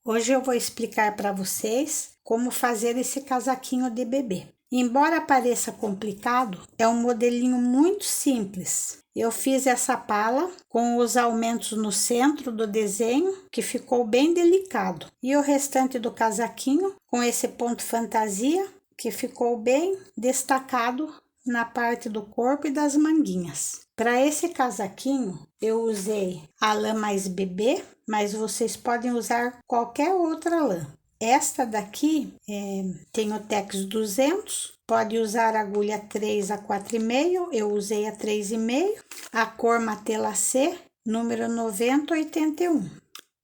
Hoje eu vou explicar para vocês como fazer esse casaquinho de bebê. Embora pareça complicado, é um modelinho muito simples. Eu fiz essa pala com os aumentos no centro do desenho, que ficou bem delicado. E o restante do casaquinho com esse ponto fantasia, que ficou bem destacado na parte do corpo e das manguinhas. Para esse casaquinho, eu usei a lã mais bebê, mas vocês podem usar qualquer outra lã. Esta daqui tem o Tex 200, pode usar agulha 3 a 4,5, eu usei a 3,5, a cor Matelacê, número 9081.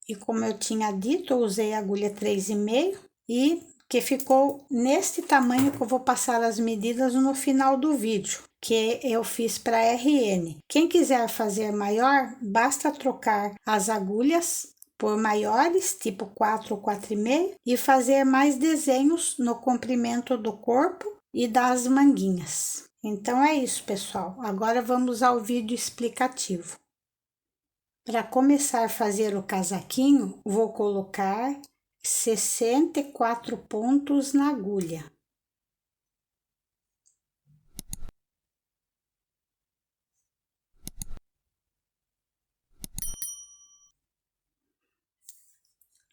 E como eu tinha dito, eu usei a agulha 3,5 e que ficou neste tamanho que eu vou passar as medidas no final do vídeo, que eu fiz para RN. Quem quiser fazer maior, basta trocar as agulhas por maiores, tipo 4 ou 4,5, e fazer mais desenhos no comprimento do corpo e das manguinhas. Então é isso, pessoal. Agora vamos ao vídeo explicativo. Para começar a fazer o casaquinho, vou colocar 64 pontos na agulha.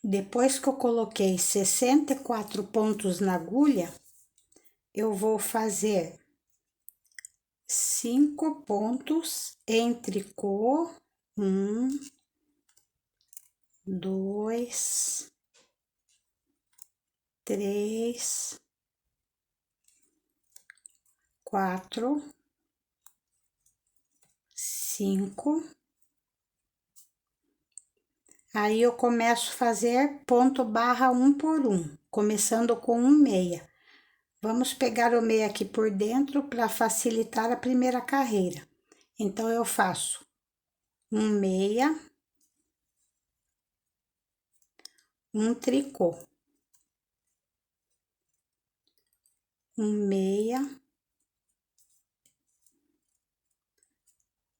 Depois que eu coloquei 64 pontos na agulha, eu vou fazer 5 pontos em tricô. 1, 2, 3, 4, 5. Aí eu começo a fazer ponto barra 1 por 1, começando com 1 meia. Vamos pegar o meia aqui por dentro para facilitar a primeira carreira. Então, eu faço 1 meia, 1 tricô, 1 meia,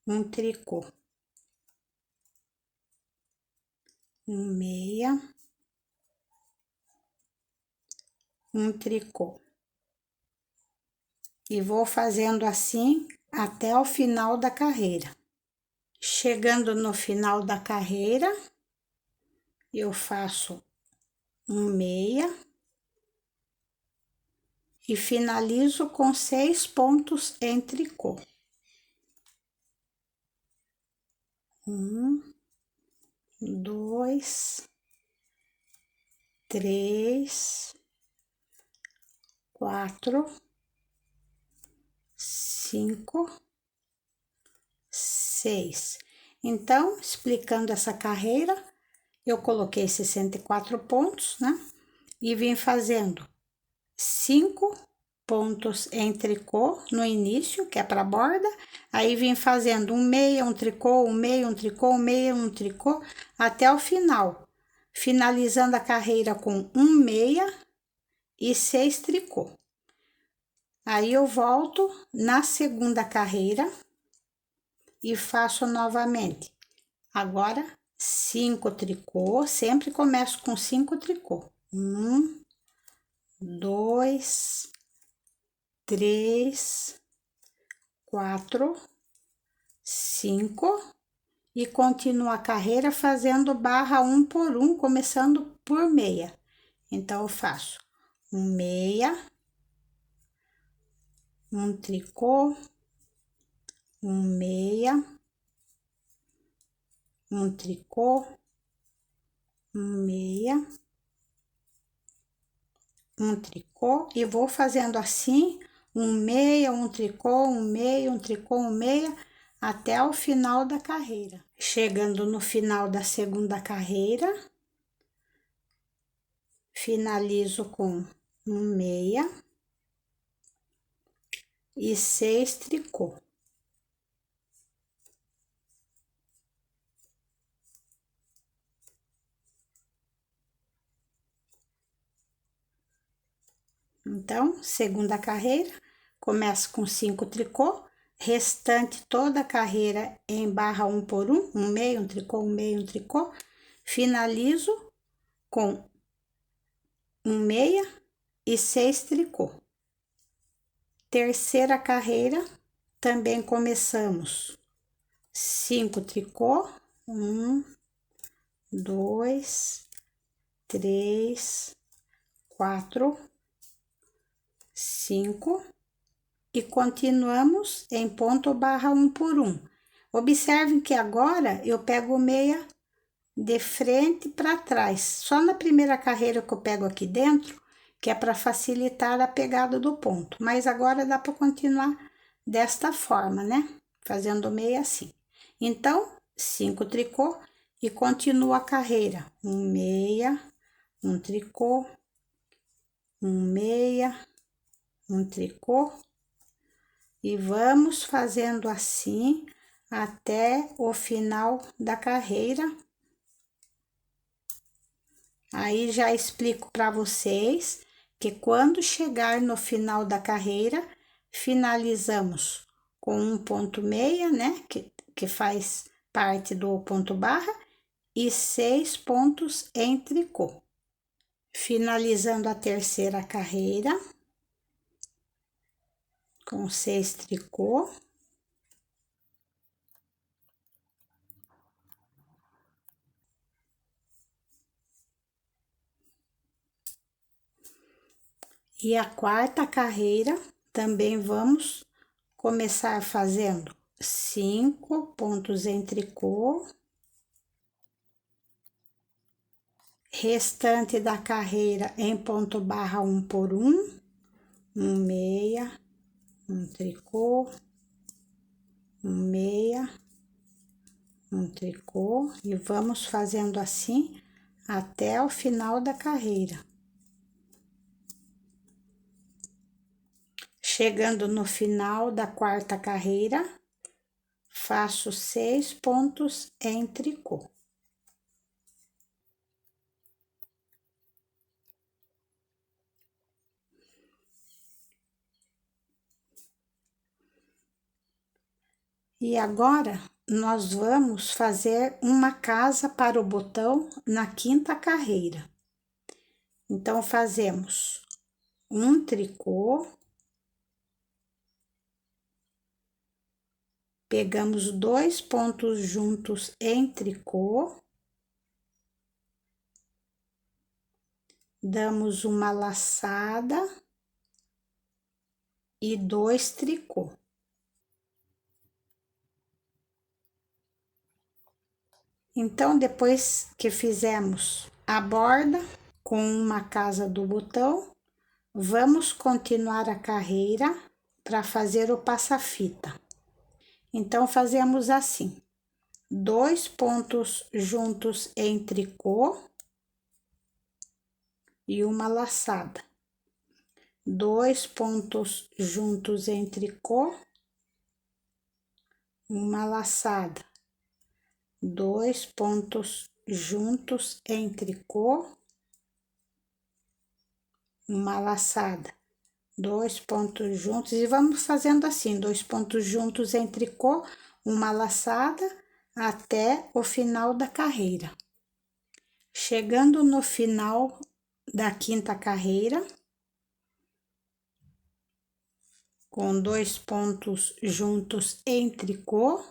1 tricô, 1 meia, 1 tricô. E vou fazendo assim até o final da carreira. Chegando no final da carreira, eu faço 1 meia e finalizo com 6 pontos em tricô. 1, 2, 3, 4, 5, 6. Então, explicando essa carreira, eu coloquei 64 pontos, né? E vim fazendo 5 pontos em tricô no início, que é para borda. Aí vim fazendo 1 meia, 1 tricô, 1 meia, 1 tricô, 1 meia, 1 tricô, até o final. Finalizando a carreira com 1 meia e 6 tricô. Aí eu volto na segunda carreira e faço novamente. Agora, 5 tricô, sempre começo com 5 tricô. 1, 2, 3, 4, 5 e continuo a carreira fazendo barra 1 por 1, começando por meia. Então, eu faço 1 meia, 1 tricô, 1 meia, 1 tricô, 1 meia, 1 tricô e vou fazendo assim 1 meia, 1 tricô, 1 meia, 1 tricô, 1 meia até o final da carreira. Chegando no final da segunda carreira, finalizo com 1 meia e 6 tricô. Então, segunda carreira, começo com 5 tricô, restante toda a carreira em barra 1 por 1, 1 meio, 1 tricô, 1 meio, 1 tricô, finalizo com um meia e 6 tricô. Terceira carreira, também começamos 5 tricô, 1, 2, 3, 4, 5 e continuamos em ponto barra 1 por 1. Observem que agora eu pego meia de frente para trás, só na primeira carreira que eu pego aqui dentro, que é para facilitar a pegada do ponto, mas agora dá para continuar desta forma, né? Fazendo meia assim. Então, 5 tricô e continua a carreira, um meia, um tricô, um meia, um tricô, e vamos fazendo assim até o final da carreira. Aí já explico para vocês que quando chegar no final da carreira, finalizamos com um ponto meia, né? Que faz parte do ponto barra, e 6 pontos em tricô. Finalizando a terceira carreira com 6 tricô. E a quarta carreira também vamos começar fazendo 5 pontos em tricô. Restante da carreira em ponto barra 1 por 1, um meia, um tricô, um meia, um tricô, e vamos fazendo assim até o final da carreira. Chegando no final da quarta carreira, faço 6 pontos em tricô. E agora, nós vamos fazer uma casa para o botão na quinta carreira. Então, fazemos um tricô, pegamos 2 pontos juntos em tricô, damos uma laçada e 2 tricô. Então, depois que fizemos a borda com uma casa do botão, vamos continuar a carreira para fazer o passa-fita. Então, fazemos assim: 2 pontos juntos em tricô e uma laçada. 2 pontos juntos em tricô, uma laçada. 2 pontos juntos em tricô, uma laçada. 2 pontos juntos, e vamos fazendo assim: 2 pontos juntos em tricô, uma laçada, até o final da carreira. Chegando no final da quinta carreira, com 2 pontos juntos em tricô,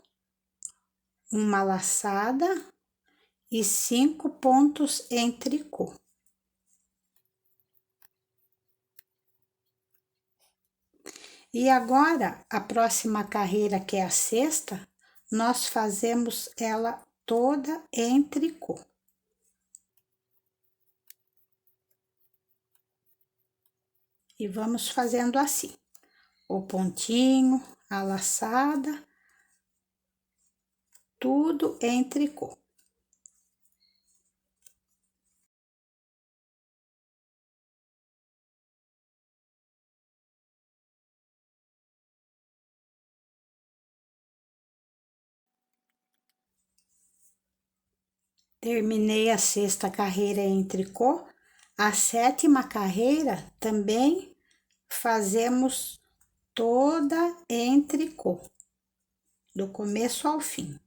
uma laçada e 5 pontos em tricô. E agora, a próxima carreira, que é a sexta, nós fazemos ela toda em tricô. E vamos fazendo assim: o pontinho, a laçada, tudo em tricô. Terminei a sexta carreira em tricô. A sétima carreira também fazemos toda em tricô, do começo ao fim.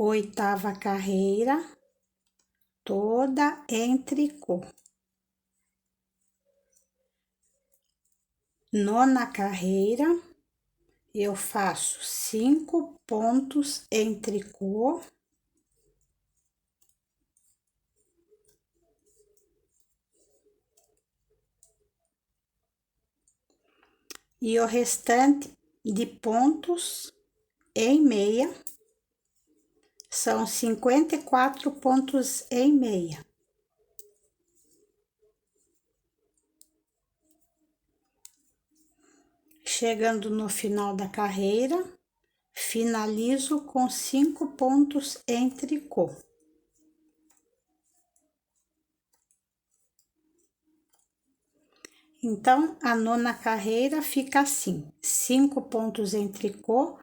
8ª carreira, toda em tricô. 9ª carreira, eu faço 5 pontos em tricô. E o restante de pontos em meia são 54 pontos em meia. Chegando no final da carreira, finalizo com 5 pontos em tricô. Então, a 9ª carreira fica assim: 5 pontos em tricô,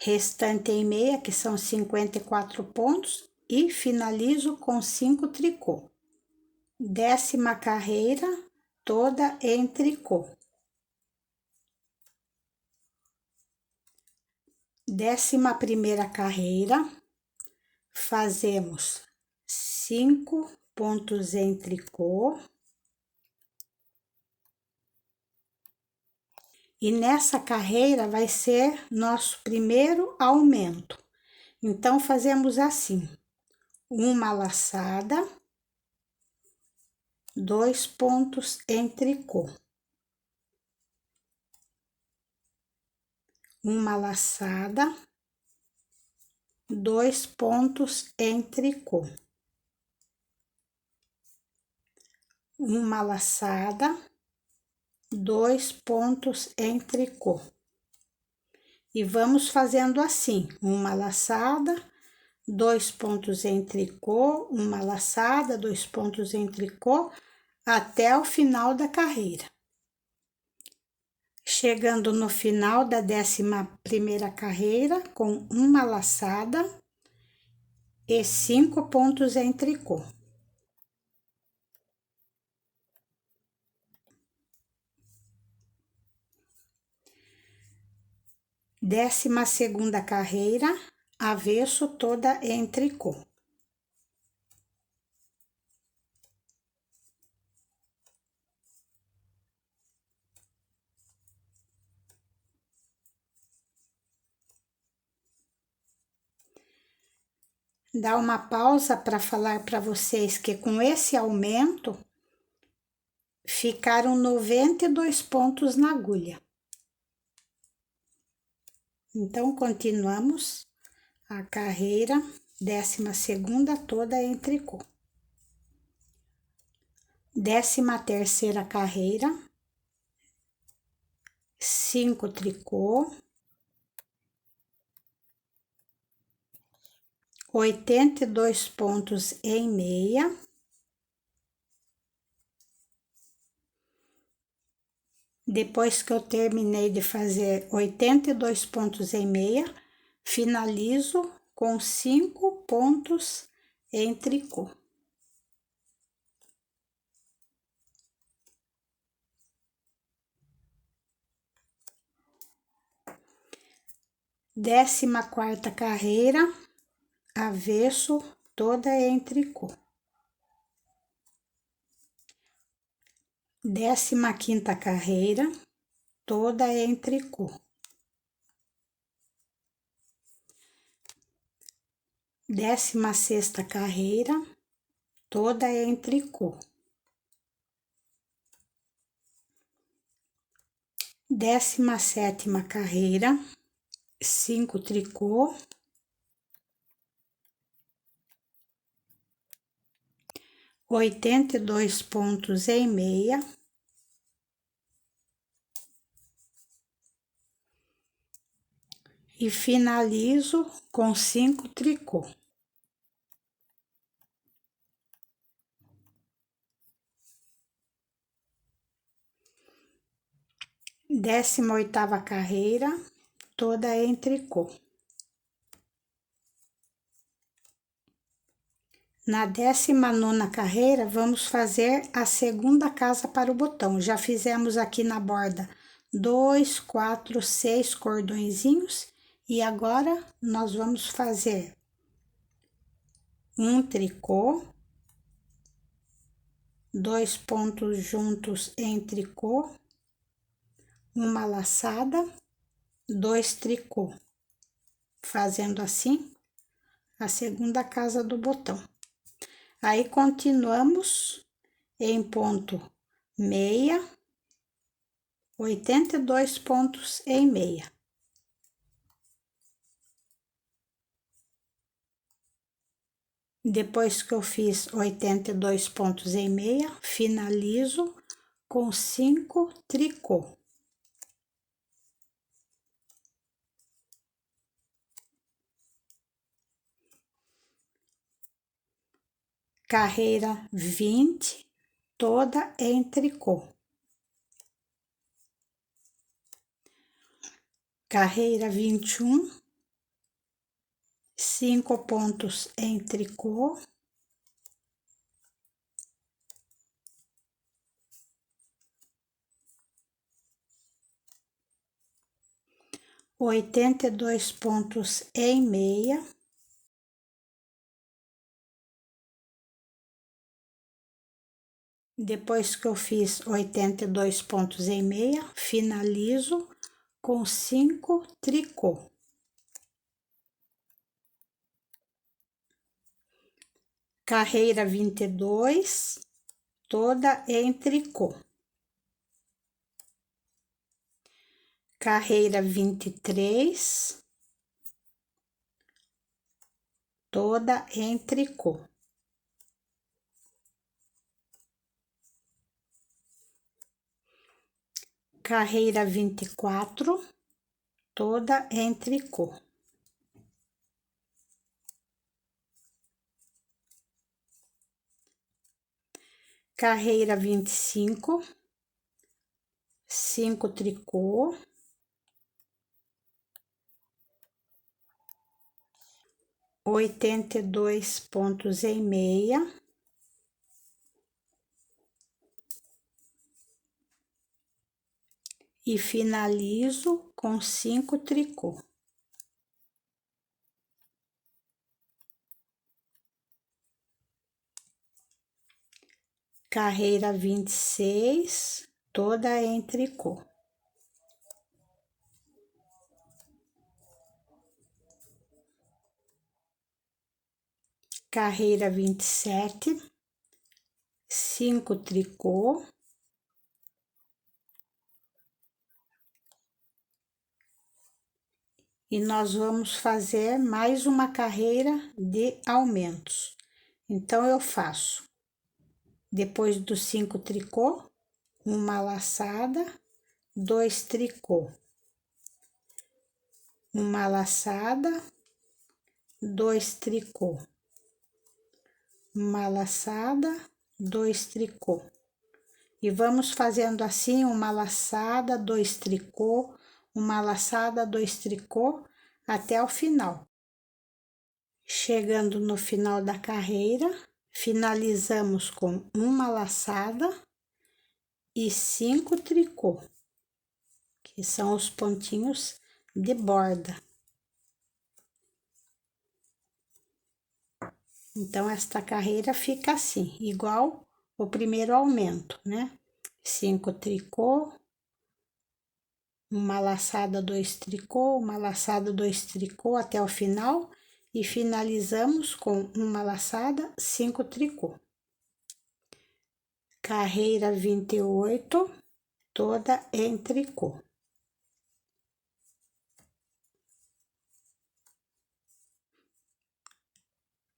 restante em meia, que são 54 pontos, e finalizo com 5 tricô. 10ª carreira, toda em tricô. 11ª carreira, fazemos 5 pontos em tricô. E nessa carreira vai ser nosso primeiro aumento. Então, fazemos assim: uma laçada, 2 pontos em tricô. Uma laçada, 2 pontos em tricô. Uma laçada, 2 pontos em tricô. E vamos fazendo assim: uma laçada, 2 pontos em tricô, uma laçada, 2 pontos em tricô, até o final da carreira. Chegando no final da 11ª carreira, com uma laçada e 5 pontos em tricô. 12ª carreira, avesso, toda em tricô. Dá uma pausa para falar para vocês que com esse aumento ficaram 92 pontos na agulha. Então, continuamos a carreira 12ª toda em tricô. 13ª carreira, 5 tricô. 82 pontos em meia. Depois que eu terminei de fazer 82 pontos em meia, finalizo com 5 pontos em tricô. Décima quarta carreira, avesso, toda em tricô. 15ª carreira, toda em tricô. 16ª carreira, toda em tricô. 17ª carreira, 5 tricô. 82 pontos em meia. E finalizo com 5 tricô. 18ª carreira, toda em tricô. Na 19ª carreira, vamos fazer a segunda casa para o botão. Já fizemos aqui na borda 2, 4, 6 cordõezinhos. E agora, nós vamos fazer um tricô, 2 pontos juntos em tricô, uma laçada, 2 tricô, fazendo assim a segunda casa do botão. Aí continuamos em ponto meia, 82 pontos em meia. Depois que eu fiz 82 pontos em meia, finalizo com 5 tricô. Carreira 20, toda em tricô. Carreira 21, 5 pontos em tricô. Oitenta e dois pontos em meia. Depois que eu fiz 82 pontos em meia, finalizo com 5 tricô. Carreira 22, toda em tricô. Carreira 23, toda em tricô. Carreira 24, toda em tricô. Carreira 25, 5 tricô. Oitenta e dois pontos em meia. E finalizo com 5 tricô. Carreira 26, toda em tricô. Carreira 27, 5 tricô. E nós vamos fazer mais uma carreira de aumentos. Então, eu faço, depois dos 5 tricô, uma laçada, 2 tricô. Uma laçada, 2 tricô. Uma laçada, 2 tricô. E vamos fazendo assim, uma laçada, 2 tricô, uma laçada, 2 tricô, até o final. Chegando no final da carreira, finalizamos com uma laçada e 5 tricô, que são os pontinhos de borda. Então, esta carreira fica assim, igual o primeiro aumento, né? 5 tricô, uma laçada, 2 tricô, uma laçada, 2 tricô até o final e finalizamos com uma laçada, 5 tricô. Carreira 28, toda em tricô.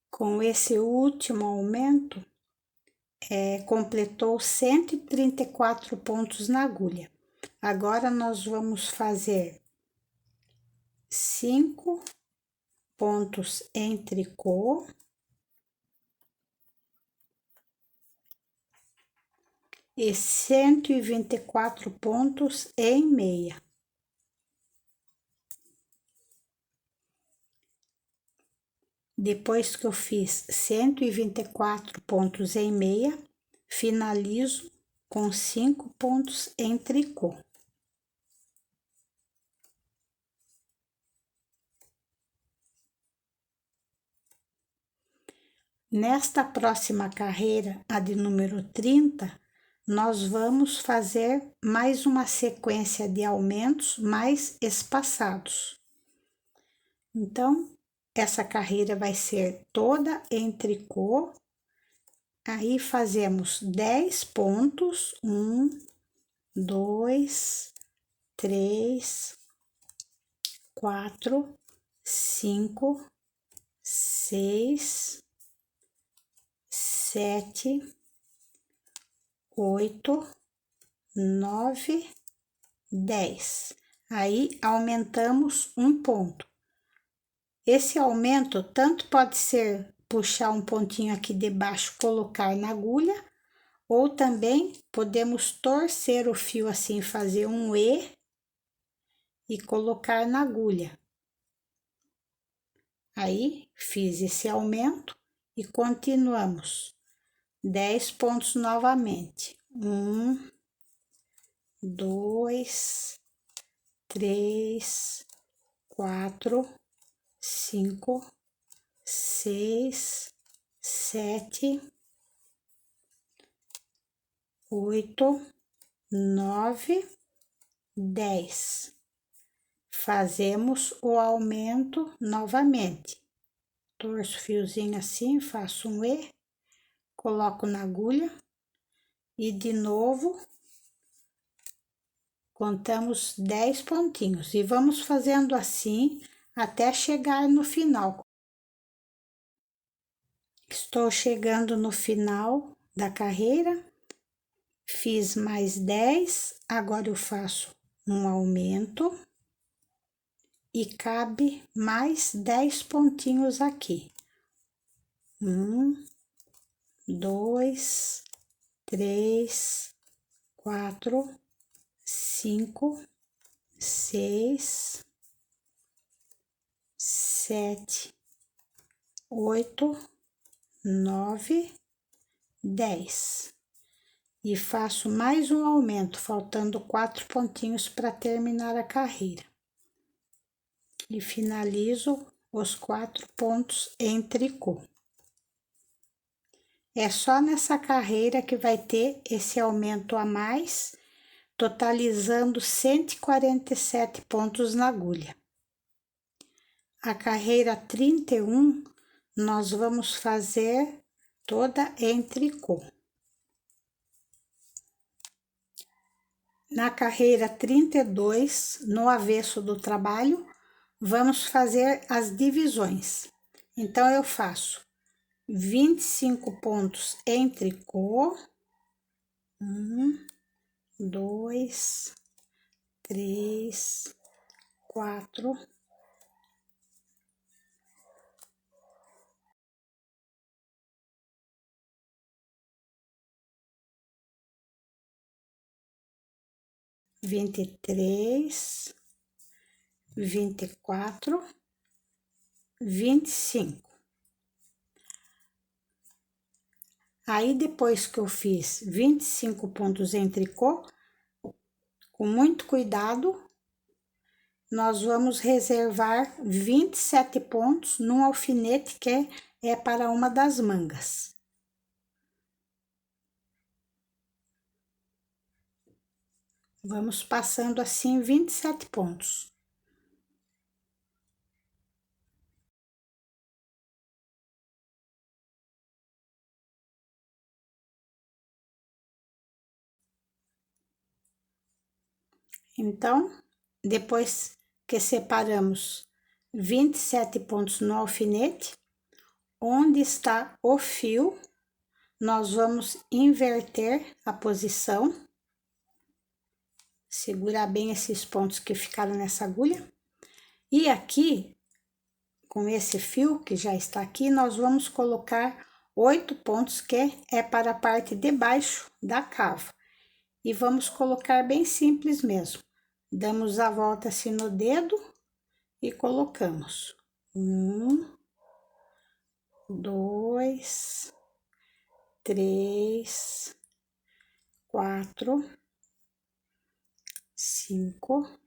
Com esse último aumento, completou 134 pontos na agulha. Agora, nós vamos fazer 5 pontos em tricô. E 124 pontos em meia. Depois que eu fiz 124 pontos em meia, finalizo com 5 pontos em tricô. Nesta próxima carreira, a de número 30, nós vamos fazer mais uma sequência de aumentos mais espaçados. Então, essa carreira vai ser toda em tricô. Aí fazemos 10 pontos, 1, 2, 3, 4, 5, 6, 7, 8, 9, 10. Aí aumentamos um ponto. Esse aumento tanto pode ser puxar um pontinho aqui de baixo, colocar na agulha, ou também podemos torcer o fio assim, fazer um E e colocar na agulha. Aí fiz esse aumento e continuamos 10 pontos novamente. 1, 2, 3, 4, 5, 6, 7, 8, 9, 10. Fazemos o aumento novamente. Torço o fiozinho assim, faço um E, coloco na agulha e de novo contamos 10 pontinhos e vamos fazendo assim até chegar no final. Estou chegando no final da carreira, fiz mais 10, agora eu faço um aumento e cabe mais 10 pontinhos aqui. 1, 2, 3, 4, 5, 6, 7, 8, 9, 10. E faço mais um aumento, faltando 4 pontinhos para terminar a carreira. E finalizo os 4 pontos em tricô. É só nessa carreira que vai ter esse aumento a mais, totalizando 147 pontos na agulha. A carreira 31, nós vamos fazer toda em tricô. Na carreira 32, no avesso do trabalho, vamos fazer as divisões. Então, eu faço 25 pontos em tricô. 1, 2, 3, 4, 23, 24, 25. Aí, depois que eu fiz 25 pontos em tricô, com muito cuidado, nós vamos reservar 27 pontos num alfinete que é para uma das mangas. Vamos passando assim 27 pontos. Então, depois que separamos 27 pontos no alfinete, onde está o fio, nós vamos inverter a posição, segurar bem esses pontos que ficaram nessa agulha, e aqui, com esse fio que já está aqui, nós vamos colocar 8 pontos, que é para a parte de baixo da cava. E vamos colocar bem simples mesmo. Damos a volta assim no dedo e colocamos 1, 2, 3, 4, 5,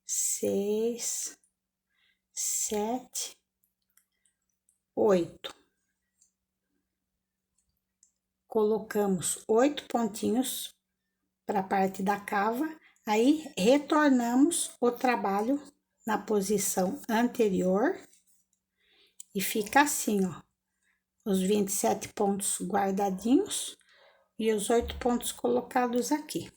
6, 7, 8. colocamos 8 pontinhos para a parte da cava, aí retornamos o trabalho na posição anterior e fica assim, ó, os 27 pontos guardadinhos e os 8 pontos colocados aqui.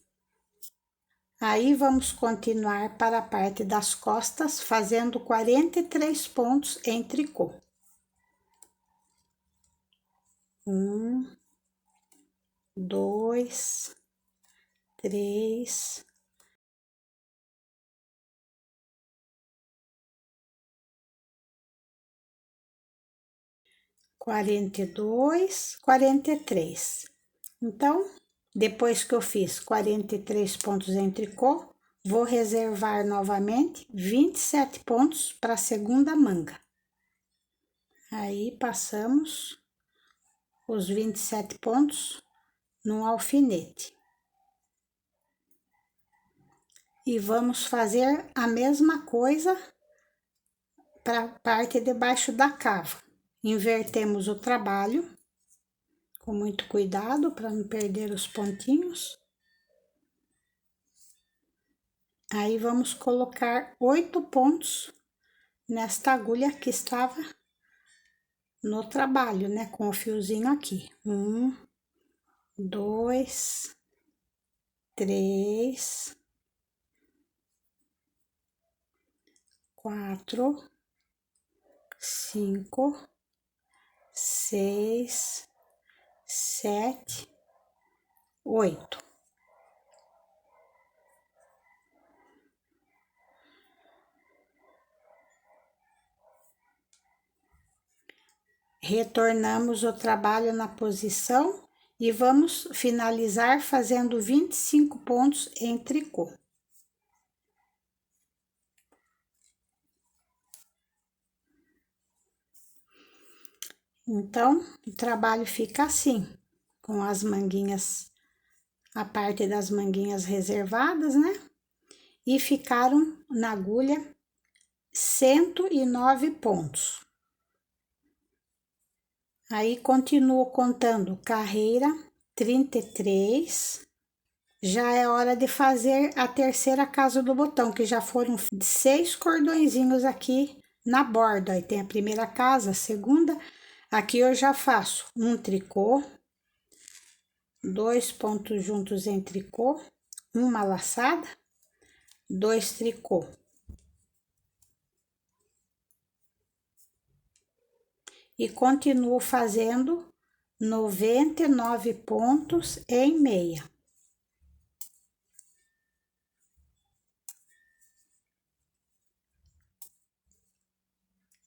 Aí, vamos continuar para a parte das costas, fazendo 43 pontos em tricô. 1, 2, 3, 42, 43. Então, depois que eu fiz 43 pontos em tricô, vou reservar novamente 27 pontos para a segunda manga. Aí, passamos os 27 pontos no alfinete. E vamos fazer a mesma coisa para a parte de baixo da cava. Invertemos o trabalho, com muito cuidado para não perder os pontinhos. Aí, vamos colocar 8 pontos nesta agulha que estava no trabalho, né? Com o fiozinho aqui. 1, 2, 3, 4, 5, 6, 7, 8. Retornamos o trabalho na posição e vamos finalizar fazendo 25 pontos em tricô. Então, o trabalho fica assim, com as manguinhas, a parte das manguinhas reservadas, né? E ficaram na agulha 109 pontos. Aí, continuo contando carreira 33. Já é hora de fazer a terceira casa do botão, que já foram 6 cordõezinhos aqui na borda. Aí tem a primeira casa, a segunda. Aqui eu já faço um tricô, 2 pontos juntos em tricô, uma laçada, 2 tricô. E continuo fazendo 99 pontos em meia.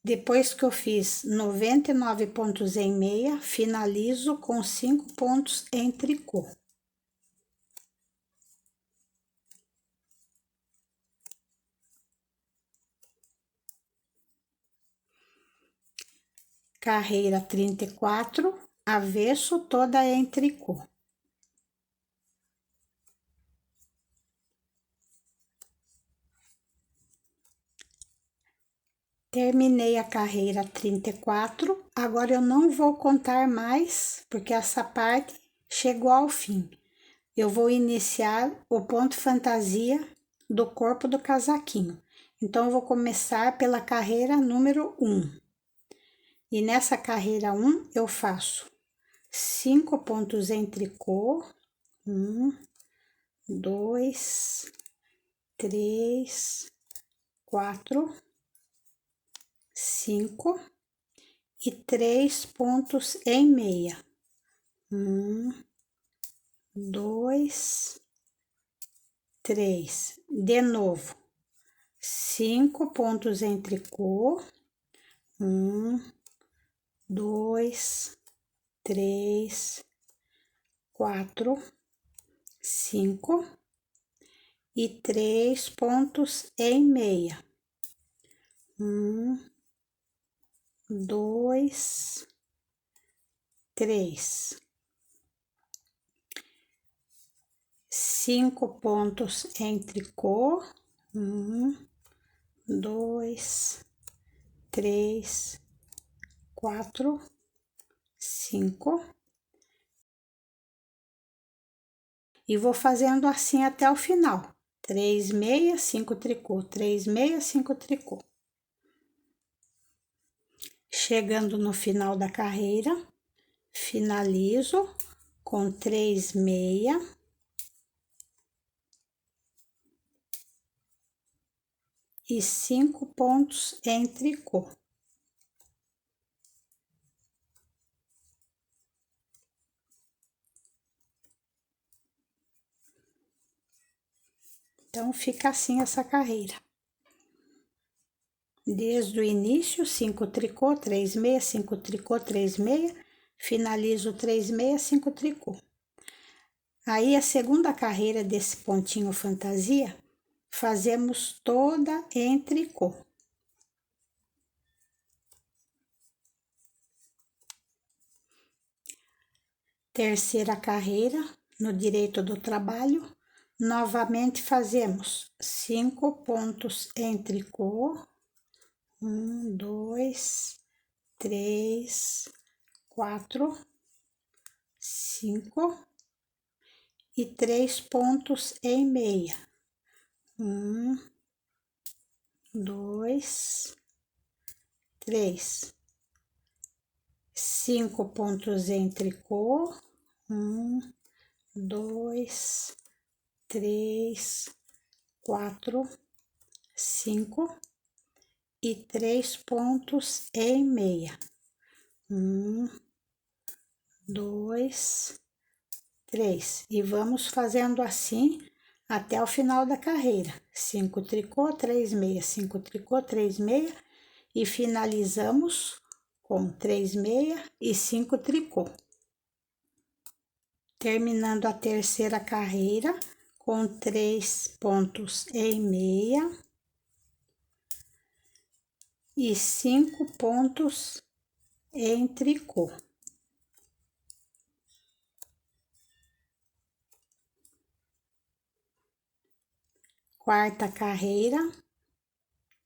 Depois que eu fiz 99 pontos em meia, finalizo com 5 pontos em tricô. Carreira 34, avesso toda em tricô. Terminei a carreira 34, agora eu não vou contar mais, porque essa parte chegou ao fim. Eu vou iniciar o ponto fantasia do corpo do casaquinho. Então, eu vou começar pela carreira número 1. E nessa carreira 1, eu faço 5 pontos em tricô. 1, 2, 3, 4, 5 e 3 pontos em meia. 1, 2, 3. De novo, 5 pontos em tricô. 1, 2, 3, 4, 5 e 3 pontos em meia. 1, 2, 3. 5 pontos em tricô. 1, 2, 3, 4, 5 e vou fazendo assim até o final. 3 meias, 5 tricô, 3 meias, 5 tricô. Chegando no final da carreira, finalizo com 3 meia e 5 pontos em tricô. Então, fica assim essa carreira. Desde o início, 5 tricô, 3 meia, 5 tricô, 3 meia, finalizo 3 meia, 5 tricô. Aí, a segunda carreira desse pontinho fantasia, fazemos toda em tricô. Terceira carreira, no direito do trabalho, novamente fazemos 5 pontos em tricô. 1, 2, 3, 4, 5 e 3 pontos em meia. 1, 2, 3. 5 pontos em tricô. 1, 2, 3, 4, 5 e 3 pontos em meia. 1, 2, 3. E vamos fazendo assim até o final da carreira. 5 tricô, 3 meia, 5 tricô, 3 meia e finalizamos com 3 meia e 5 tricô. Terminando a terceira carreira com 3 pontos em meia e 5 pontos em tricô. Quarta carreira,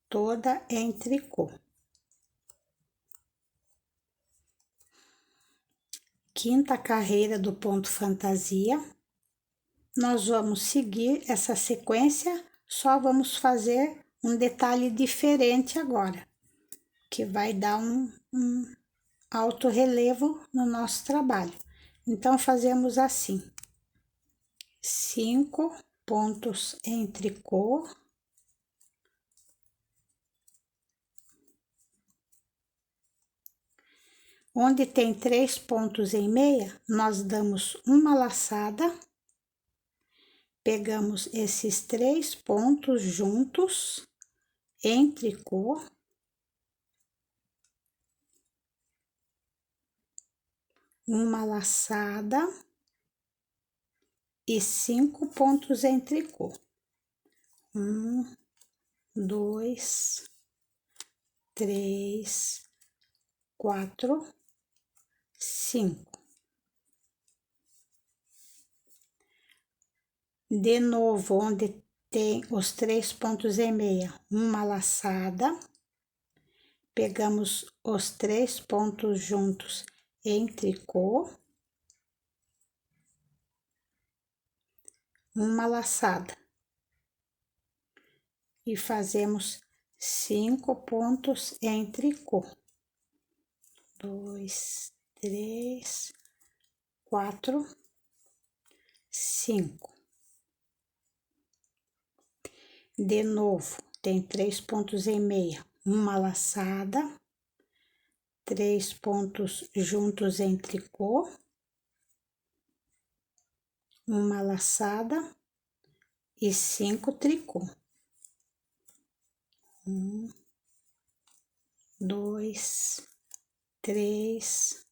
toda em tricô. Quinta carreira do ponto fantasia, nós vamos seguir essa sequência, só vamos fazer um detalhe diferente agora, que vai dar um alto relevo no nosso trabalho. Então, fazemos assim, 5 pontos em tricô, onde tem 3 pontos em meia, nós damos uma laçada, pegamos esses 3 pontos juntos em tricô, uma laçada e 5 pontos em tricô. 1, 2, 3, 4, 5. De novo, onde tem os 3 pontos em meia, uma laçada, pegamos os 3 pontos juntos em tricô, uma laçada e fazemos 5 pontos em tricô. 2, 3, 4, 5. De novo, tem 3 pontos em meia, uma laçada, 3 pontos juntos em tricô, uma laçada e 5 tricô. 1, 2, 3,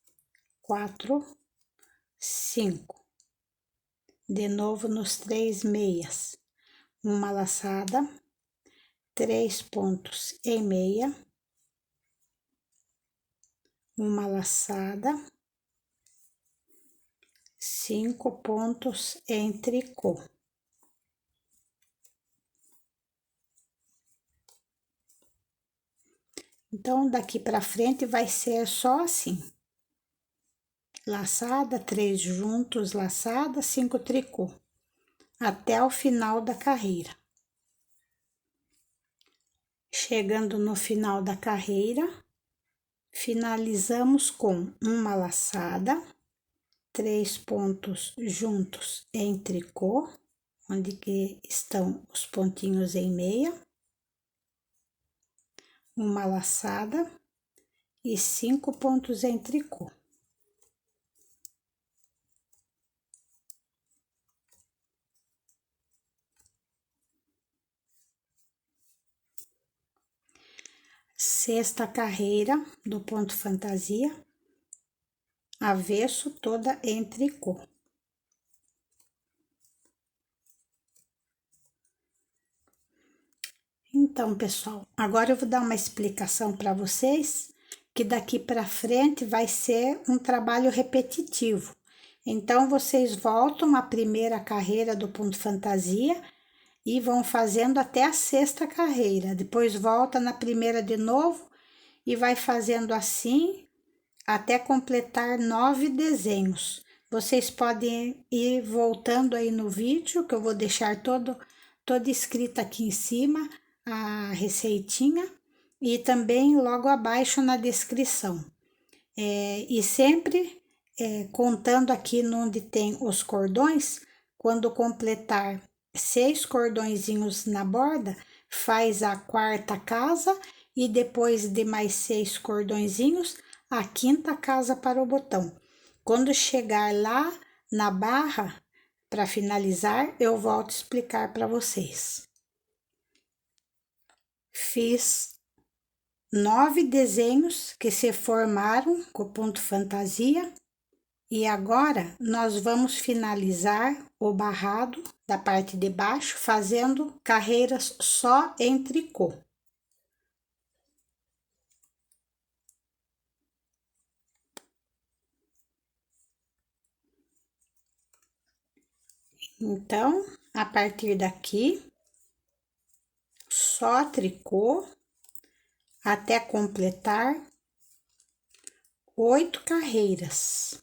4, 5. De novo nos 3 meias, uma laçada, 3 pontos em meia, uma laçada, 5 pontos em tricô. Então, daqui pra frente vai ser só assim. Laçada, 3 juntos, laçada, 5 tricô. até o final da carreira. Chegando no final da carreira, finalizamos com uma laçada, 3 pontos juntos em tricô, onde que estão os pontinhos em meia, uma laçada e 5 pontos em tricô. Sexta carreira do ponto fantasia, avesso toda em tricô. Então, pessoal, agora eu vou dar uma explicação para vocês, que daqui para frente vai ser um trabalho repetitivo. Então, vocês voltam à primeira carreira do ponto fantasia e vão fazendo até a sexta carreira. Depois volta na primeira de novo e vai fazendo assim até completar 9 desenhos. Vocês podem ir voltando aí no vídeo, que eu vou deixar toda escrita aqui em cima, a receitinha, e também logo abaixo na descrição. E sempre contando aqui onde tem os cordões, quando completar 6 cordõezinhos na borda, faz a quarta casa e depois de mais 6 cordõezinhos, a quinta casa para o botão. Quando chegar lá na barra, para finalizar, eu volto a explicar para vocês. Fiz 9 desenhos que se formaram com o ponto fantasia. E agora, nós vamos finalizar o barrado da parte de baixo, fazendo carreiras só em tricô. Então, a partir daqui, só tricô até completar 8 carreiras.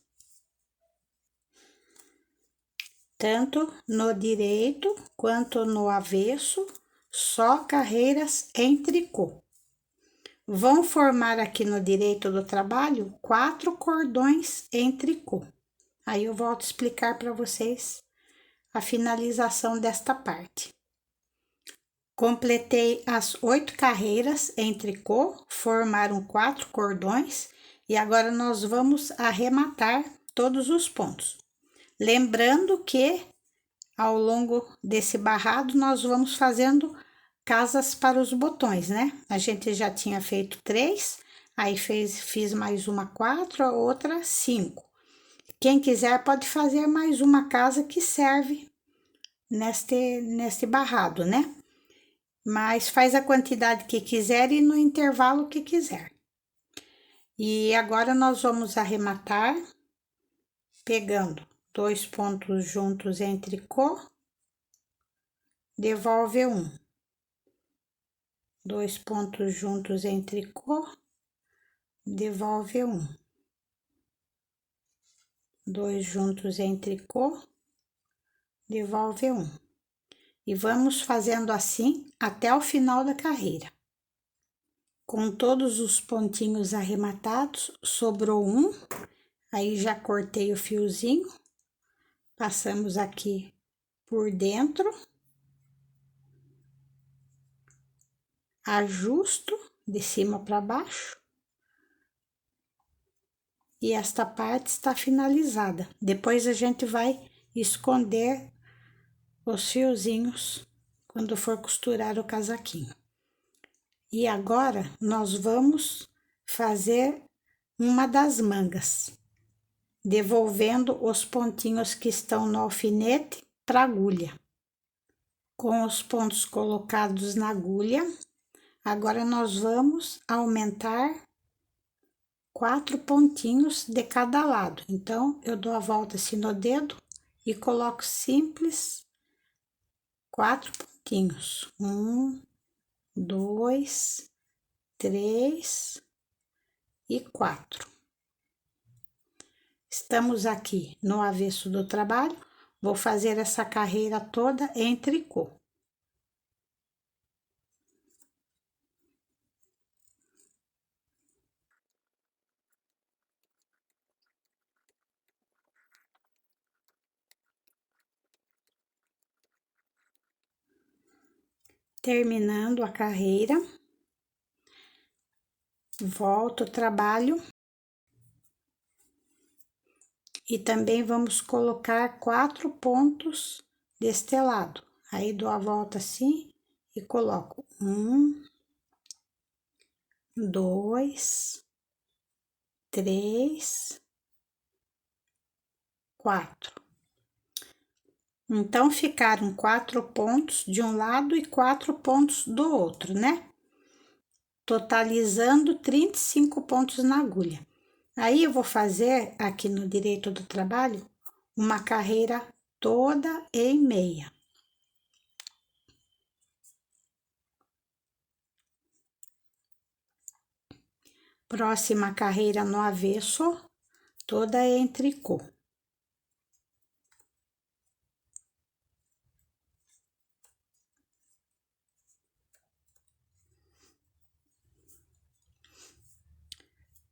Tanto no direito quanto no avesso, só carreiras em tricô. Vão formar aqui no direito do trabalho 4 cordões em tricô. Aí eu volto a explicar para vocês a finalização desta parte. Completei as 8 carreiras em tricô, formaram 4 cordões e agora nós vamos arrematar todos os pontos. Lembrando que ao longo desse barrado nós vamos fazendo casas para os botões, né? A gente já tinha feito 3, aí fiz mais uma 4, a outra 5. Quem quiser pode fazer mais uma casa que serve neste barrado, né? Mas faz a quantidade que quiser e no intervalo que quiser. E agora nós vamos arrematar pegando 2 pontos juntos em tricô, devolve 1. 2 pontos juntos em tricô, devolve 1. 2 juntos em tricô, devolve 1. E vamos fazendo assim até o final da carreira. Com todos os pontinhos arrematados, sobrou 1, aí já cortei o fiozinho, passamos aqui por dentro, ajusto de cima para baixo, e esta parte está finalizada. Depois a gente vai esconder os fiozinhos quando for costurar o casaquinho. E agora nós vamos fazer uma das mangas, devolvendo os pontinhos que estão no alfinete para a agulha. Com os pontos colocados na agulha, agora nós vamos aumentar 4 pontinhos de cada lado. Então, eu dou a volta assim no dedo e coloco simples 4 pontinhos. 1, 2, 3 e 4. Estamos aqui no avesso do trabalho, Vou fazer essa carreira toda em tricô. Terminando a carreira, volto o trabalho e também vamos colocar 4 pontos deste lado. Aí dou a volta assim e coloco 1, 2, 3, 4. Então, ficaram 4 pontos de um lado e 4 pontos do outro, né? Totalizando 35 pontos na agulha. Aí, eu vou fazer aqui no direito do trabalho uma carreira toda em meia. Próxima carreira no avesso, toda em tricô.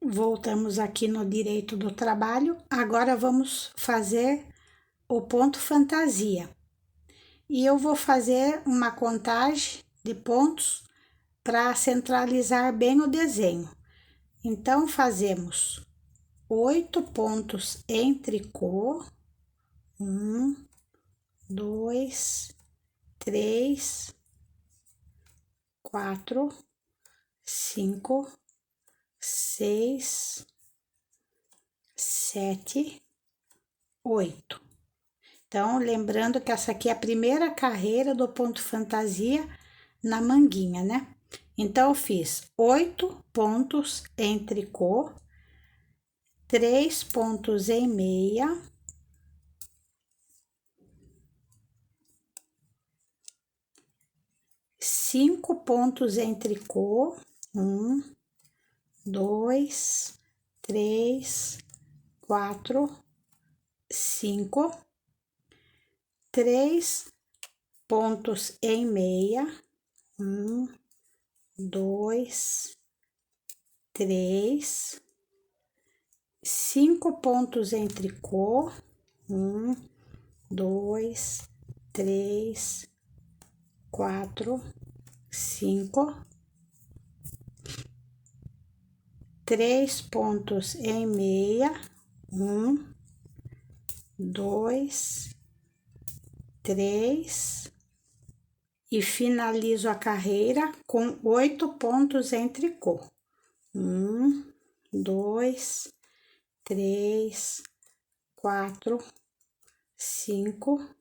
Voltamos aqui no direito do trabalho, agora vamos fazer o ponto fantasia. E eu vou fazer uma contagem de pontos para centralizar bem o desenho. Então, fazemos 8 pontos em tricô, 1, 2, 3, 4, 5, 6, 7, 8. Então, lembrando que essa aqui é a primeira carreira do ponto fantasia na manguinha, né? Então, eu fiz 8 pontos em tricô, 3 pontos em meia, 5 pontos em tricô, 1, 2, 3, 4, 5, 3 pontos em meia, 1, 2, 3, 5 pontos em tricô, 1, 2, 3, 4, 5, 3 pontos em meia, 1, 2, 3, e finalizo a carreira com 8 pontos em tricô. 1, 2, 3, 4, 5,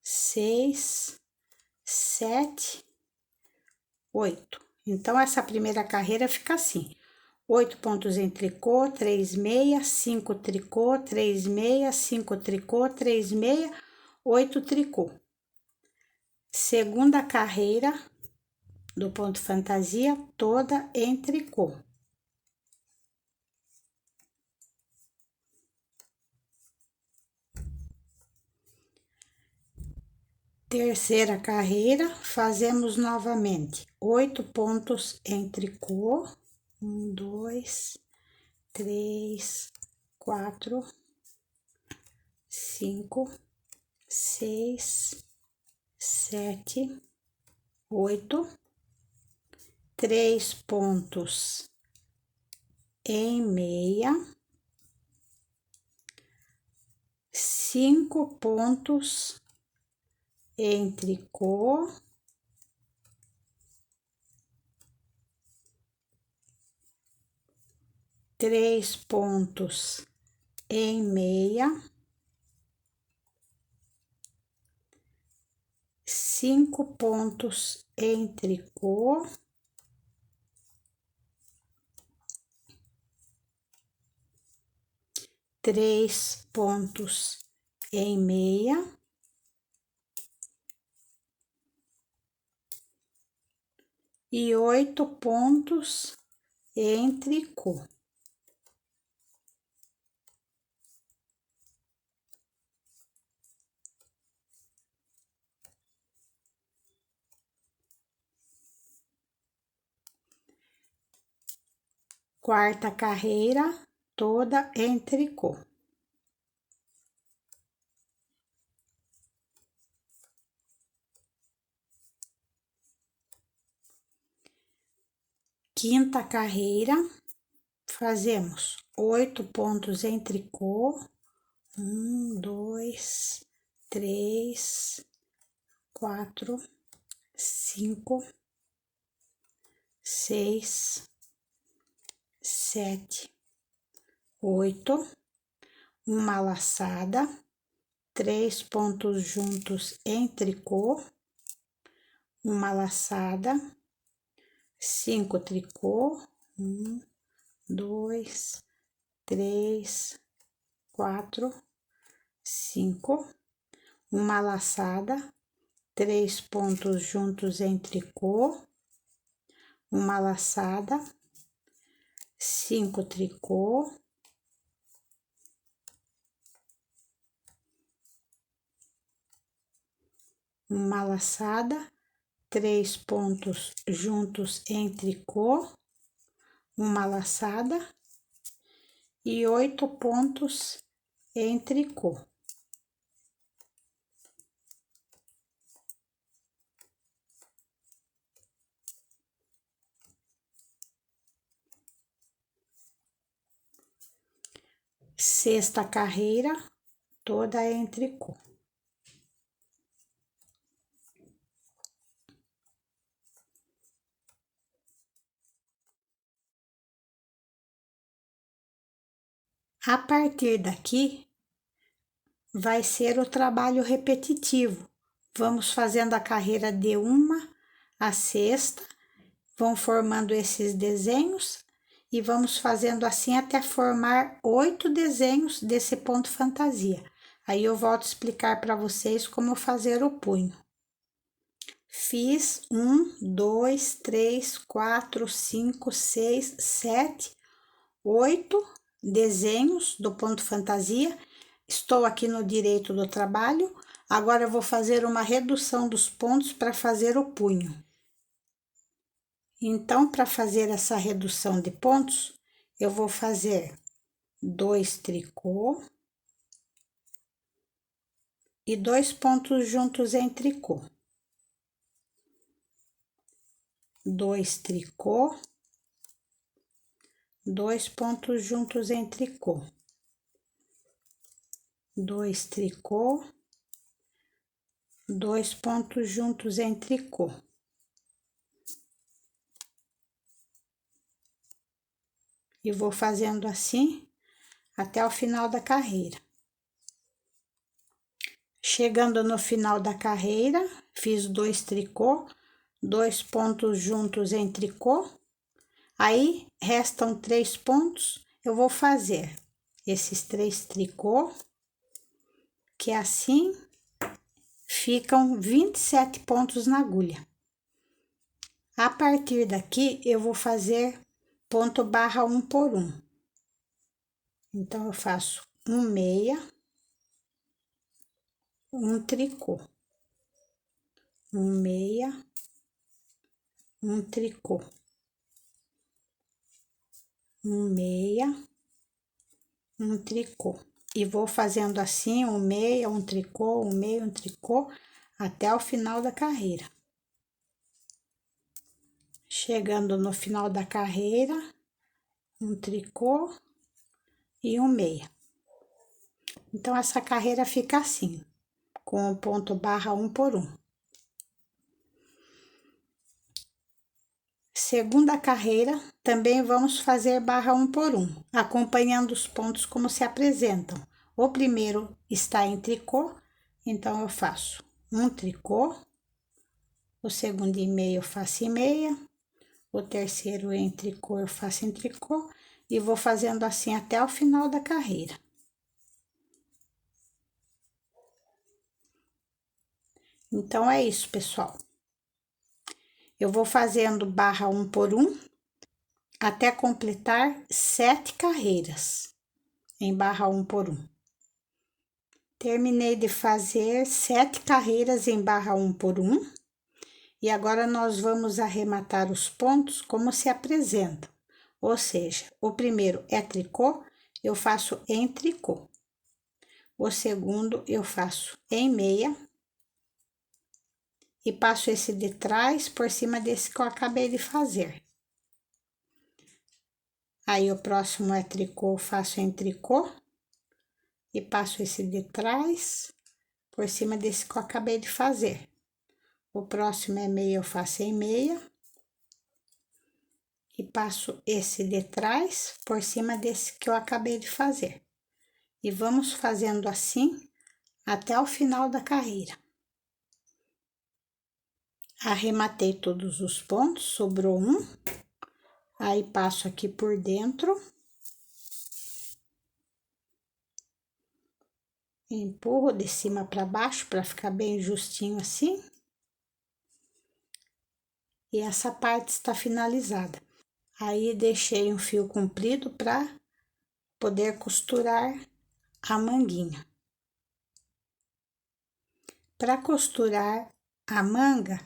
6, 7, 8. Então, essa primeira carreira fica assim: 8 pontos em tricô, 3 meia, 5 tricô, 3 meia, 5 tricô, 3 meia, 8 tricô. Segunda carreira do ponto fantasia, toda em tricô. Terceira carreira, fazemos novamente 8 pontos em tricô, 1, 2, 3, 4, 5, 6, 7, 8, 3 pontos em meia, 5 pontos em tricô, 3 pontos em meia, 5 pontos em tricô, 3 pontos em meia, e 8 pontos em tricô. quarta carreira toda em tricô. Quinta carreira, fazemos 8 pontos em tricô, 1, 2, 3, 4, 5, 6, 7, 8, uma laçada, 3 pontos juntos em tricô, uma laçada, 5 tricô, 1, 2, 3, 4, 5, uma laçada, 3 pontos juntos em tricô, uma laçada, 5 tricô, uma laçada, 3 pontos juntos em tricô, uma laçada e 8 pontos em tricô. Sexta carreira toda em tricô. A partir daqui, vai ser o trabalho repetitivo. Vamos fazendo a carreira de uma a sexta, vão formando esses desenhos e vamos fazendo assim até formar 8 desenhos desse ponto fantasia. Aí eu volto a explicar para vocês como fazer o punho. Fiz 1, 2, 3, 4, 5, 6, 7, 8 desenhos do ponto fantasia. Estou aqui no direito do trabalho. Agora eu vou fazer uma redução dos pontos para fazer o punho. Então, para fazer essa redução de pontos, eu vou fazer 2 tricô e 2 pontos juntos em tricô. 2 tricô, 2 pontos juntos em tricô. 2 tricô, 2 pontos juntos em tricô. E vou fazendo assim até o final da carreira. Chegando no final da carreira, fiz 2 tricô, 2 pontos juntos em tricô. Aí, restam 3 pontos, eu vou fazer esses 3 tricô, que assim ficam 27 pontos na agulha. A partir daqui, eu vou fazer ponto barra 1 por 1. Então, eu faço 1 meia, 1 tricô, 1 meia, 1 tricô, 1 meia, 1 tricô. E vou fazendo assim, 1 meia, 1 tricô, 1 meia, 1 tricô, até o final da carreira. Chegando no final da carreira, 1 tricô e 1 meia. Então, essa carreira fica assim, com o ponto barra 1 por 1. Segunda carreira, também vamos fazer barra 1 por 1, acompanhando os pontos como se apresentam. O primeiro está em tricô, então eu faço 1 tricô, o segundo em meio eu faço em meia, o terceiro em tricô eu faço em tricô, e vou fazendo assim até o final da carreira. Então, é isso, pessoal. Eu vou fazendo barra 1 por 1 até completar 7 carreiras em barra 1 por 1. Terminei de fazer 7 carreiras em barra 1 por 1 e agora nós vamos arrematar os pontos como se apresentam. Ou seja, o primeiro é tricô, eu faço em tricô. O segundo eu faço em meia. E passo esse de trás por cima desse que eu acabei de fazer. Aí, o próximo é tricô, faço em tricô. E passo esse de trás por cima desse que eu acabei de fazer. O próximo é meia, eu faço em meia. E passo esse de trás por cima desse que eu acabei de fazer. E vamos fazendo assim até o final da carreira. Arrematei todos os pontos, sobrou um. Aí, passo aqui por dentro. Empurro de cima para baixo para ficar bem justinho assim. E essa parte está finalizada. Aí, deixei um fio comprido para poder costurar a manguinha. Para costurar a manga,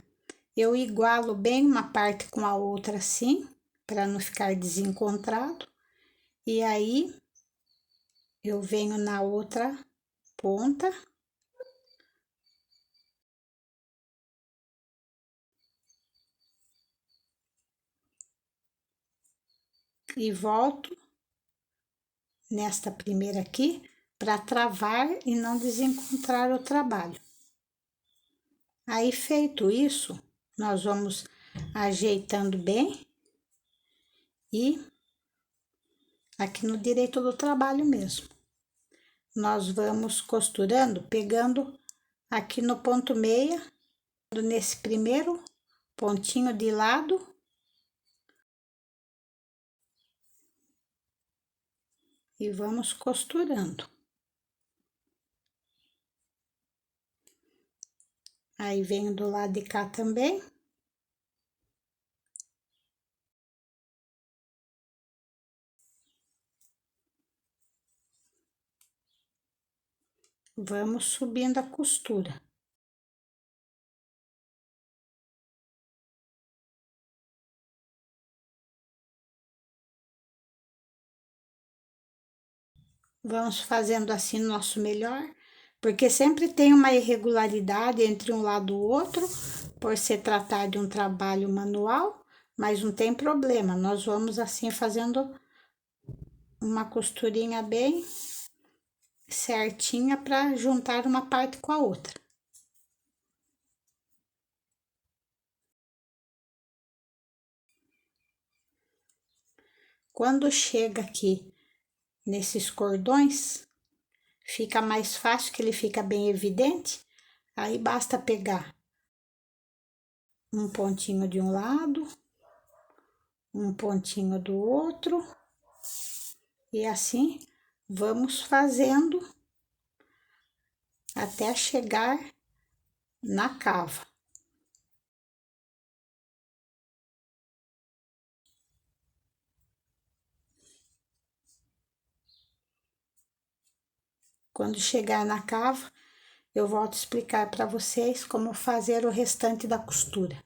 eu igualo bem uma parte com a outra assim, para não ficar desencontrado. E aí, eu venho na outra ponta. E volto nesta primeira aqui, para travar e não desencontrar o trabalho. Aí, feito isso, nós vamos ajeitando bem e aqui no direito do trabalho mesmo. Nós vamos costurando, pegando aqui no ponto meia, nesse primeiro pontinho de lado. E vamos costurando. Aí, venho do lado de cá também. Vamos subindo a costura. Vamos fazendo assim nosso melhor, porque sempre tem uma irregularidade entre um lado e o outro, por se tratar de um trabalho manual, mas não tem problema, nós vamos assim fazendo uma costurinha bem certinha para juntar uma parte com a outra. Quando chega aqui nesses cordões, fica mais fácil, que ele fica bem evidente, aí basta pegar um pontinho de um lado, um pontinho do outro, e assim vamos fazendo até chegar na cava. Quando chegar na cava, eu volto a explicar para vocês como fazer o restante da costura.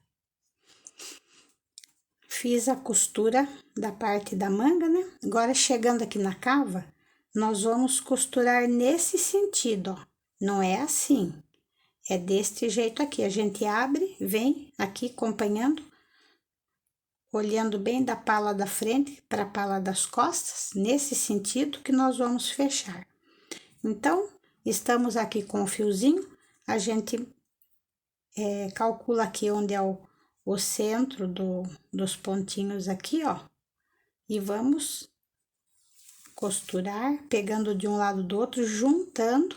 Fiz a costura da parte da manga, né? Agora, chegando aqui na cava, nós vamos costurar nesse sentido, ó. Não é assim, é deste jeito aqui. A gente abre, vem aqui acompanhando, olhando bem da pala da frente para a pala das costas, nesse sentido que nós vamos fechar. Então, estamos aqui com o fiozinho, a gente calcula aqui onde é o centro dos pontinhos aqui, ó. E vamos costurar, pegando de um lado do outro, juntando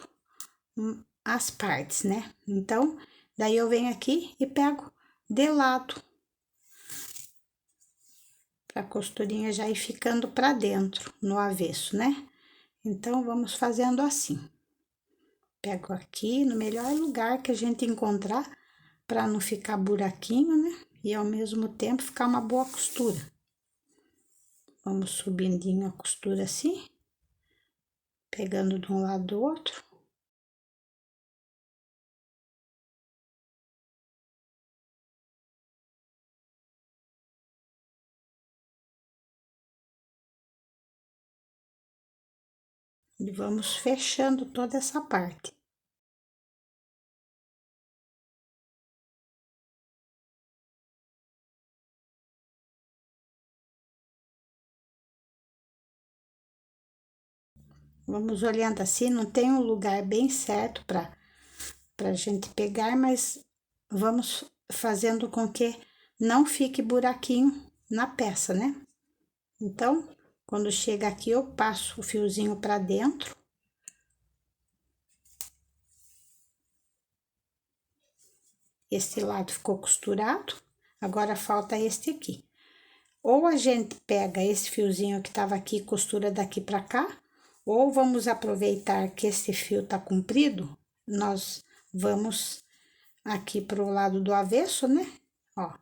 as partes, né? Então, daí eu venho aqui e pego de lado, pra costurinha já ir ficando pra dentro, no avesso, né? Então, vamos fazendo assim. Pego aqui no melhor lugar que a gente encontrar, pra não ficar buraquinho, né? E ao mesmo tempo ficar uma boa costura. Vamos subindo a costura assim, pegando de um lado do outro. E vamos fechando toda essa parte. Vamos olhando assim, não tem um lugar bem certo para a gente pegar, mas vamos fazendo com que não fique buraquinho na peça, né? Então, quando chega aqui, eu passo o fiozinho para dentro. Este lado ficou costurado, agora falta este aqui. Ou a gente pega esse fiozinho que tava aqui e costura daqui para cá, ou vamos aproveitar que esse fio tá comprido, nós vamos aqui pro lado do avesso, né? Ó,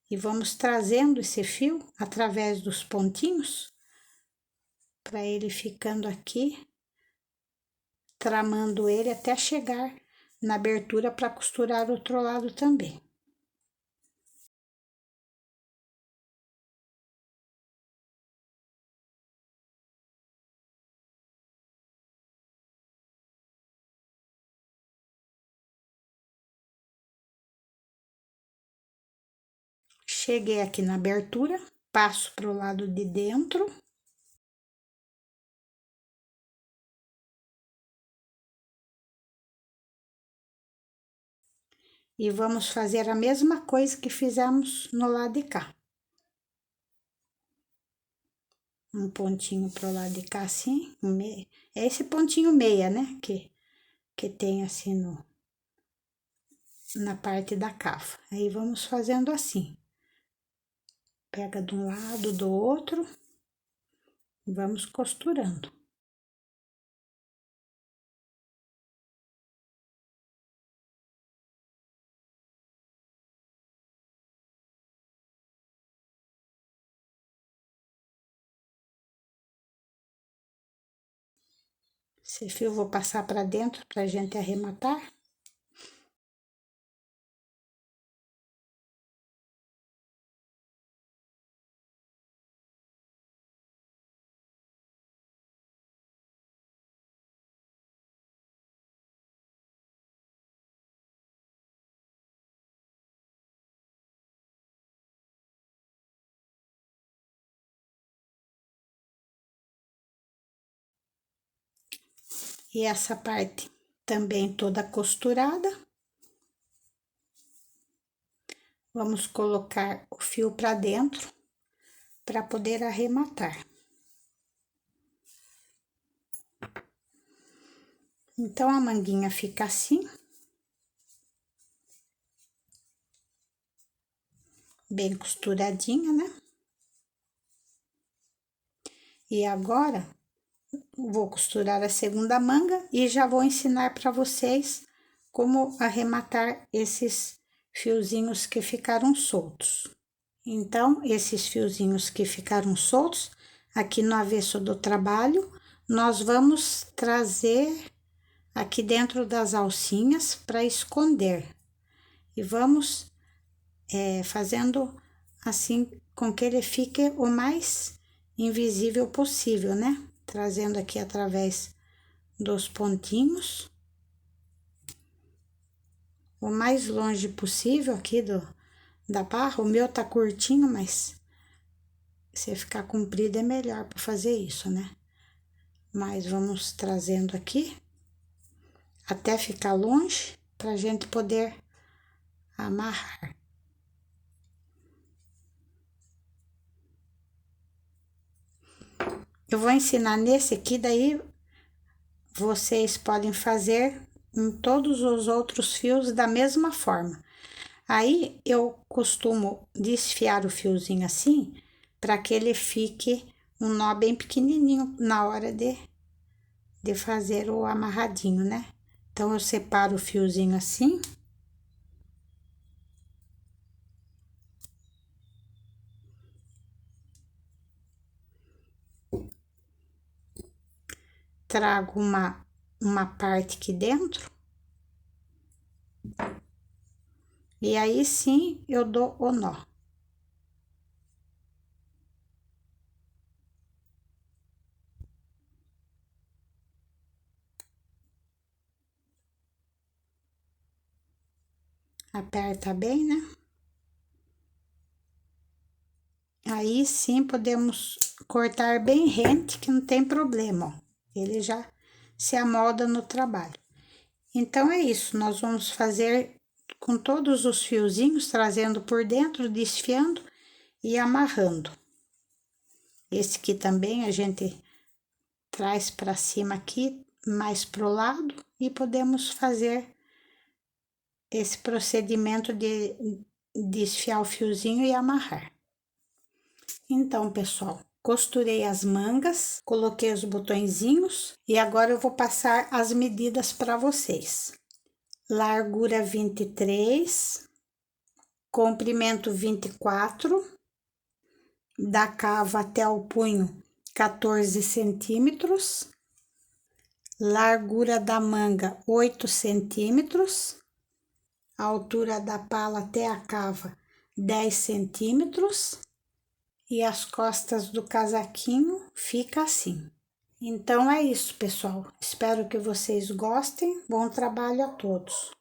e vamos trazendo esse fio através dos pontinhos, para ele ficando aqui, tramando ele até chegar na abertura para costurar o outro lado também. Cheguei aqui na abertura, passo pro lado de dentro. E vamos fazer a mesma coisa que fizemos no lado de cá. Um pontinho pro lado de cá, assim, é esse pontinho meia, né, que tem assim na parte da cava. Aí, vamos fazendo assim. Pega de um lado, do outro, e vamos costurando. Esse fio eu vou passar pra dentro pra gente arrematar. E essa parte também toda costurada. Vamos colocar o fio pra dentro para poder arrematar. Então, a manguinha fica assim. Bem costuradinha, né? E agora, vou costurar a segunda manga e já vou ensinar para vocês como arrematar esses fiozinhos que ficaram soltos. Então, esses fiozinhos que ficaram soltos, aqui no avesso do trabalho, nós vamos trazer aqui dentro das alcinhas para esconder. E vamos fazendo assim com que ele fique o mais invisível possível, né? Trazendo aqui através dos pontinhos, o mais longe possível aqui da barra. O meu tá curtinho, mas se ficar comprido é melhor para fazer isso, né? Mas vamos trazendo aqui até ficar longe pra gente poder amarrar. Eu vou ensinar nesse aqui, daí vocês podem fazer em todos os outros fios da mesma forma. Aí, eu costumo desfiar o fiozinho assim, para que ele fique um nó bem pequenininho na hora de fazer o amarradinho, né? Então, eu separo o fiozinho assim. Trago uma parte aqui dentro. E aí, sim, eu dou o nó. Aperta bem, né? Aí sim podemos cortar bem rente, que não tem problema, ó. Ele já se amolda no trabalho. Então é isso, nós vamos fazer com todos os fiozinhos, trazendo por dentro, desfiando e amarrando. Esse aqui também a gente traz para cima aqui, mais pro lado, e podemos fazer esse procedimento de desfiar o fiozinho e amarrar. Então, pessoal, costurei as mangas, coloquei os botõezinhos e agora eu vou passar as medidas para vocês. Largura 23, comprimento 24, da cava até o punho 14 centímetros, largura da manga 8 centímetros, altura da pala até a cava 10 centímetros e as costas do casaquinho fica assim. Então é isso, pessoal. Espero que vocês gostem. Bom trabalho a todos.